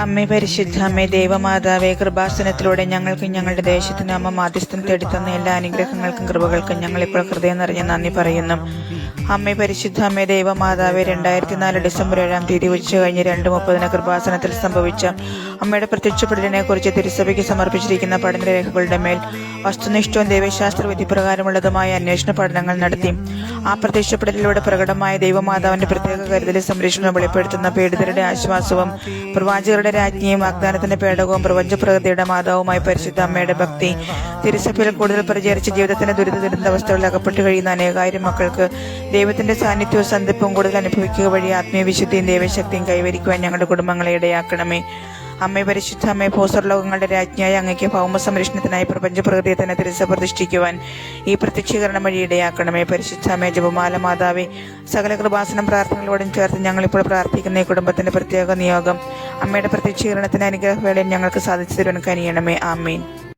അമ്മേ പരിശുദ്ധ അമ്മേ ദൈവമാതാവേ, കൃപാസനത്തിലൂടെ ഞങ്ങൾക്കും ഞങ്ങളുടെ ദേശത്തിനും അമ്മ മാധ്യസ്ഥം തേടിത്തന്ന എല്ലാ അനുഗ്രഹങ്ങൾക്കും കൃപകൾക്കും ഞങ്ങളിപ്പോൾ ഹൃദയം നിറഞ്ഞ നന്ദി പറയുന്നു. അമ്മേ പരിശുദ്ധ അമ്മേ ദൈവമാതാവേ, 2004 ഡിസംബർ 7-ാം തീയതി ഉച്ചകഴിഞ്ഞ് 2:30 കൃപാസനത്തിൽ സംഭവിച്ച അമ്മയുടെ പ്രത്യക്ഷപ്പെടലിനെ കുറിച്ച് തിരുസഭയ്ക്ക് സമർപ്പിച്ചിരിക്കുന്ന പഠനരേഖകളുടെ മേൽ വസ്തുനിഷ്ഠവും ദൈവശാസ്ത്ര വിധിപ്രകാരമുള്ളതുമായ അന്വേഷണ പഠനങ്ങൾ നടത്തി. ആ പ്രത്യക്ഷപ്പെടലിലൂടെ പ്രകടമായ ദൈവമാതാവിന്റെ പ്രത്യേക കരുതലും സംരക്ഷണവും വെളിപ്പെടുത്തുന്ന പീഡിതരുടെ ആശ്വാസവും പ്രവാചകരുടെ രാജ്ഞിയും വാഗ്ദാനത്തിന്റെ പേടകവും പ്രപഞ്ചപ്രകൃതിയുടെ മാതാവുമായി പരിശുദ്ധ അമ്മയുടെ ഭക്തി തിരുസഭയിൽ കൂടുതൽ പ്രചരിച്ച ജീവിതത്തിന്റെ ദുരിതാവസ്ഥകളിൽ അകപ്പെട്ടു കഴിയുന്ന അനേകായിരം മക്കൾക്ക് ദൈവത്തിന്റെ സാന്നിധ്യവും സന്ധിപ്പും കൂടുതൽ അനുഭവിക്കുക വഴി ആത്മീയ വിശുദ്ധിയും ദൈവശക്തിയും കൈവരിക്കുവാൻ ഞങ്ങളുടെ കുടുംബങ്ങളെ ഇടയാക്കണമേ. അമ്മേ പരിശുദ്ധ അമ്മേ, ഭൂസ്വർലോകങ്ങളുടെ രാജ്ഞിയായ അങ്ങയ്ക്ക് ഭൗമ സംരക്ഷണത്തിനായി പ്രപഞ്ചപ്രകൃതിയെ തന്നെ തിരുസഭ പ്രതിഷ്ഠിക്കുവാൻ ഈ പ്രത്യക്ഷീകരണം വഴി ഇടയാക്കണമേ. പരിശുദ്ധ അമ്മേ, ജപമാല മാതാവേ, സകല കൃപാസനം പ്രാർത്ഥനകളോടും ചേർത്ത് ഞങ്ങളിപ്പോൾ പ്രാർത്ഥിക്കുന്ന ഈ കുടുംബത്തിന്റെ പ്രത്യേക നിയോഗം അമ്മയുടെ പ്രത്യക്ഷീകരണത്തിന് അനുഗ്രഹവേളയിൽ ഞങ്ങൾക്ക് സാധിച്ചു തരുവാൻ കനിയണമേ. ആമേൻ.